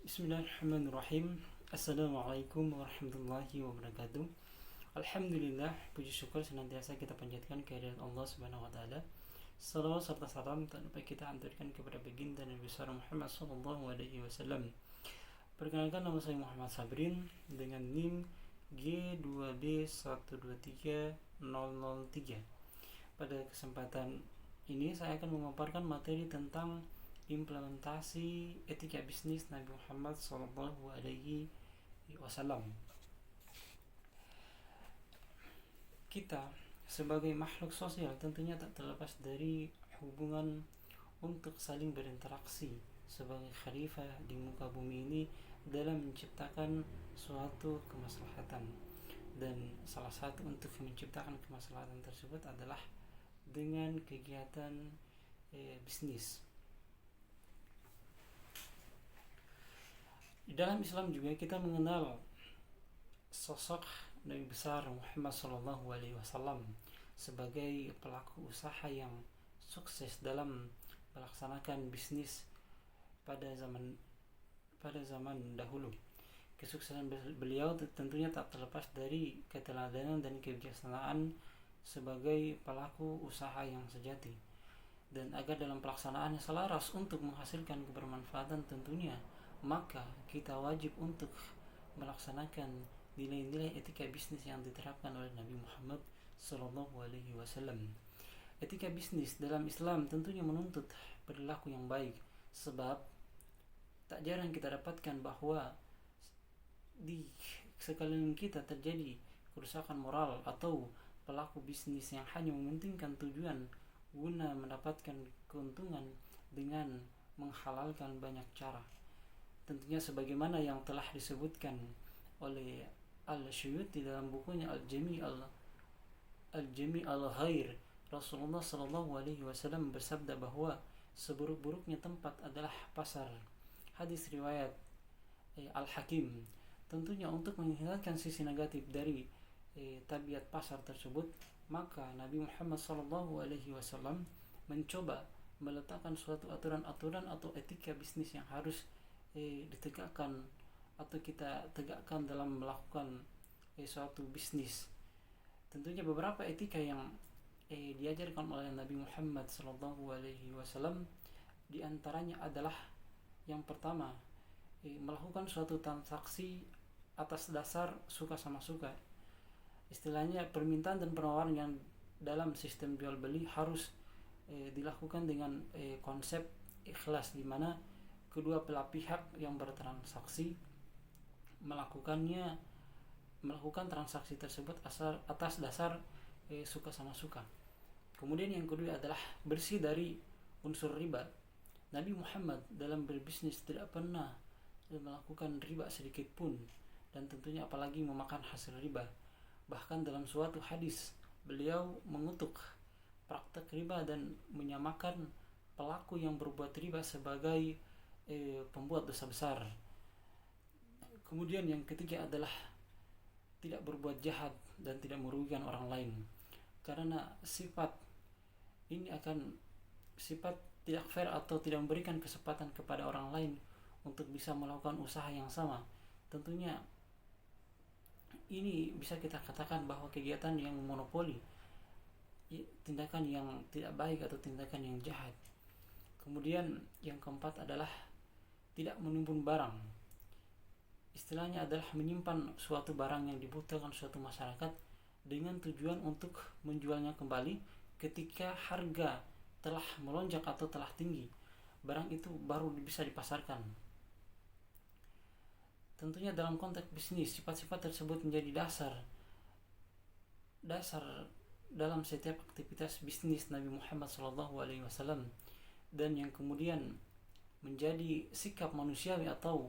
Bismillahirrahmanirrahim. Assalamualaikum warahmatullahi wabarakatuh. Alhamdulillah, puji syukur senantiasa kita panjatkan kehadirat Allah Subhanahu wa taala. Salawat serta salam tak lupa kita antarkan kepada baginda Nabi besar Muhammad sallallahu alaihi wasallam. Perkenalkan, nama saya Muhammad Sabrin dengan NIM G2B123003. Pada kesempatan ini saya akan memaparkan materi tentang implementasi etika bisnis Nabi Muhammad Sallallahu Alaihi Wasallam. Kita sebagai makhluk sosial tentunya tak terlepas dari hubungan untuk saling berinteraksi sebagai khalifah di muka bumi ini dalam menciptakan suatu kemaslahatan, dan salah satu untuk menciptakan kemaslahatan tersebut adalah dengan kegiatan bisnis. Di dalam Islam juga kita mengenal sosok Nabi besar Muhammad Sallallahu Alaihi Wasallam sebagai pelaku usaha yang sukses dalam melaksanakan bisnis pada zaman dahulu. Kesuksesan beliau tentunya tak terlepas dari keteladanan dan kebijaksanaan sebagai pelaku usaha yang sejati. Dan agar dalam pelaksanaannya selaras untuk menghasilkan kebermanfaatan tentunya, maka kita wajib untuk melaksanakan nilai-nilai etika bisnis yang diterapkan oleh Nabi Muhammad Sallallahu Alaihi Wasallam. Etika bisnis dalam Islam tentunya menuntut perilaku yang baik, sebab tak jarang kita dapatkan bahwa di sekeliling kita terjadi kerusakan moral atau pelaku bisnis yang hanya mementingkan tujuan guna mendapatkan keuntungan dengan menghalalkan banyak cara. Tentunya sebagaimana yang telah disebutkan oleh Al-Syuyuti dalam bukunya Al-Jami' Al-Ghair. Rasulullah sallallahu alaihi wasallam bersabda bahwa seburuk-buruknya tempat adalah pasar. Hadis riwayat Al-Hakim. Tentunya untuk menghilangkan sisi negatif dari tabiat pasar tersebut, maka Nabi Muhammad sallallahu alaihi wasallam mencoba meletakkan suatu aturan-aturan atau etika bisnis yang harus ditegakkan atau kita tegakkan dalam melakukan suatu bisnis. Tentunya beberapa etika yang diajarkan oleh Nabi Muhammad Sallallahu Alaihi Wasallam, di antaranya adalah yang pertama, melakukan suatu transaksi atas dasar suka sama suka. Istilahnya permintaan dan penawaran yang dalam sistem jual beli harus dilakukan dengan konsep ikhlas, di mana kedua belah pihak yang bertransaksi melakukan transaksi tersebut atas dasar suka sama suka. Kemudian yang kedua adalah bersih dari unsur riba. Nabi Muhammad dalam berbisnis tidak pernah melakukan riba sedikit pun, dan tentunya apalagi memakan hasil riba. Bahkan dalam suatu hadis beliau mengutuk praktek riba dan menyamakan pelaku yang berbuat riba sebagai pembuat dosa besar. Kemudian yang ketiga adalah tidak berbuat jahat dan tidak merugikan orang lain, karena sifat tidak fair atau tidak memberikan kesempatan kepada orang lain untuk bisa melakukan usaha yang sama. Tentunya ini bisa kita katakan bahwa kegiatan yang monopoli, tindakan yang tidak baik atau tindakan yang jahat. Kemudian yang keempat adalah tidak menimbun barang. Istilahnya adalah menyimpan suatu barang yang dibutuhkan suatu masyarakat dengan tujuan untuk menjualnya kembali ketika harga telah melonjak atau telah tinggi. Barang itu baru bisa dipasarkan. Tentunya dalam konteks bisnis, sifat-sifat tersebut menjadi dasar dalam setiap aktivitas bisnis Nabi Muhammad SAW, dan yang kemudian menjadi sikap manusiawi atau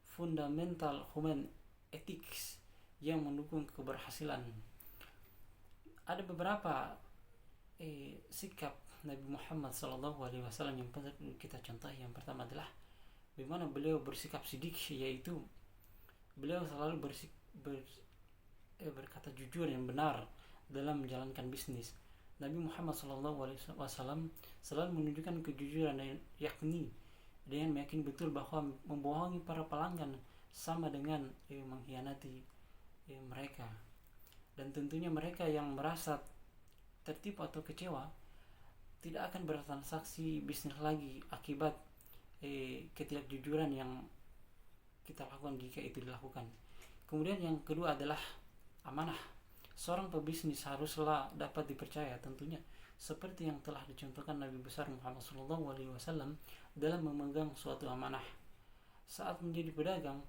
fundamental human ethics yang mendukung keberhasilan. Ada beberapa sikap Nabi Muhammad SAW yang perlu kita contoh. Yang pertama adalah bagaimana beliau bersikap sidik, yaitu beliau selalu berkata jujur yang benar dalam menjalankan bisnis. Nabi Muhammad SAW selalu menunjukkan kejujuran, yakni dengan meyakini betul bahwa membohongi para pelanggan sama dengan mengkhianati mereka. Dan tentunya mereka yang merasa tertipu atau kecewa tidak akan bertransaksi bisnis lagi akibat ketidakjujuran yang kita lakukan jika itu dilakukan. Kemudian yang kedua adalah amanah. Seorang pebisnis haruslah dapat dipercaya tentunya seperti yang telah dicontohkan Nabi besar Muhammad SAW dalam memegang suatu amanah. Saat menjadi pedagang,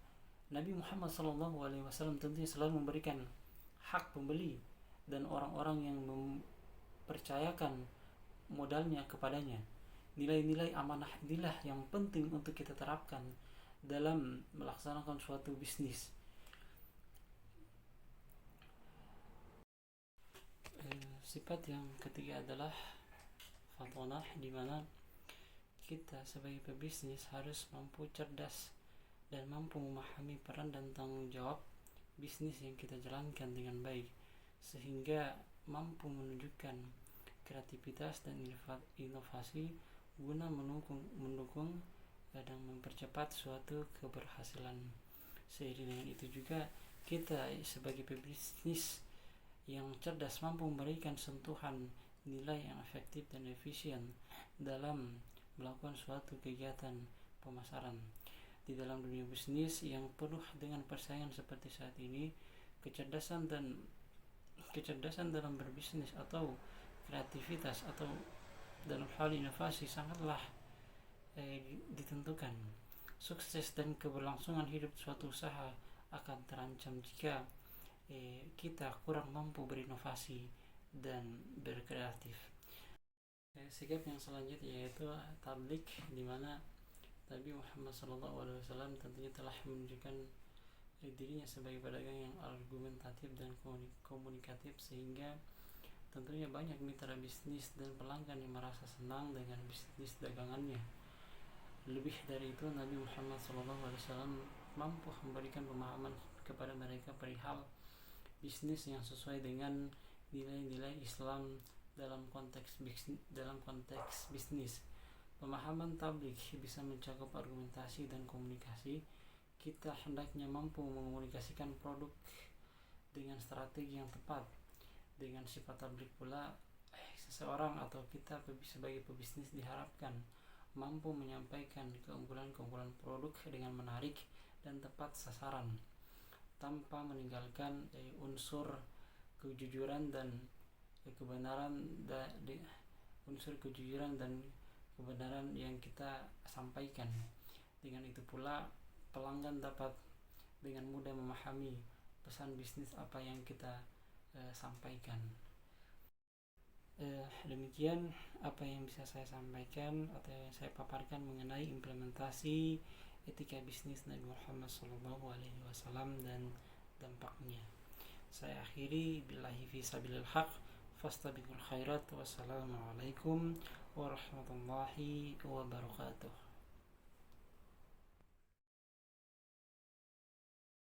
Nabi Muhammad SAW tentunya selalu memberikan hak pembeli dan orang-orang yang mempercayakan modalnya kepadanya. Nilai-nilai amanah inilah yang penting untuk kita terapkan dalam melaksanakan suatu bisnis. Sifat yang ketiga adalah fatonah, di mana kita sebagai pebisnis harus mampu cerdas dan mampu memahami peran dan tanggung jawab bisnis yang kita jalankan dengan baik, sehingga mampu menunjukkan kreativitas dan inovasi guna mendukung dan mempercepat suatu keberhasilan. Seiring dengan itu juga kita sebagai pebisnis yang cerdas mampu memberikan sentuhan nilai yang efektif dan efisien dalam melakukan suatu kegiatan pemasaran. Di dalam dunia bisnis yang penuh dengan persaingan seperti saat ini, kecerdasan dalam berbisnis atau kreativitas atau dalam hal inovasi sangatlah ditentukan. Sukses dan keberlangsungan hidup suatu usaha akan terancam jika kita kurang mampu berinovasi dan berkreatif. Sikap yang selanjutnya yaitu tablik, di mana Nabi Muhammad SAW tentunya telah menunjukkan dirinya sebagai pedagang yang argumentatif dan komunikatif, sehingga tentunya banyak mitra bisnis dan pelanggan yang merasa senang dengan bisnis dagangannya. Lebih dari itu, Nabi Muhammad SAW mampu memberikan pemahaman kepada mereka perihal bisnis yang sesuai dengan nilai-nilai Islam dalam konteks bisnis. Pemahaman tablik bisa mencakup argumentasi dan komunikasi. Kita hendaknya mampu mengomunikasikan produk dengan strategi yang tepat. Dengan sifat tablik pula, seseorang atau kita sebagai pebisnis diharapkan mampu menyampaikan keunggulan-keunggulan produk dengan menarik dan tepat sasaran, tanpa meninggalkan unsur kejujuran dan kebenaran yang kita sampaikan. Dengan itu pula pelanggan dapat dengan mudah memahami pesan bisnis apa yang kita sampaikan. Demikian apa yang bisa saya sampaikan atau yang saya paparkan mengenai implementasi etika bisnis Nabi Muhammad SAW dan dampaknya. Saya akhiri, billahi fi sabilil haq, fastabiqul khairat. Wassalamualaikum warahmatullahi wabarakatuh.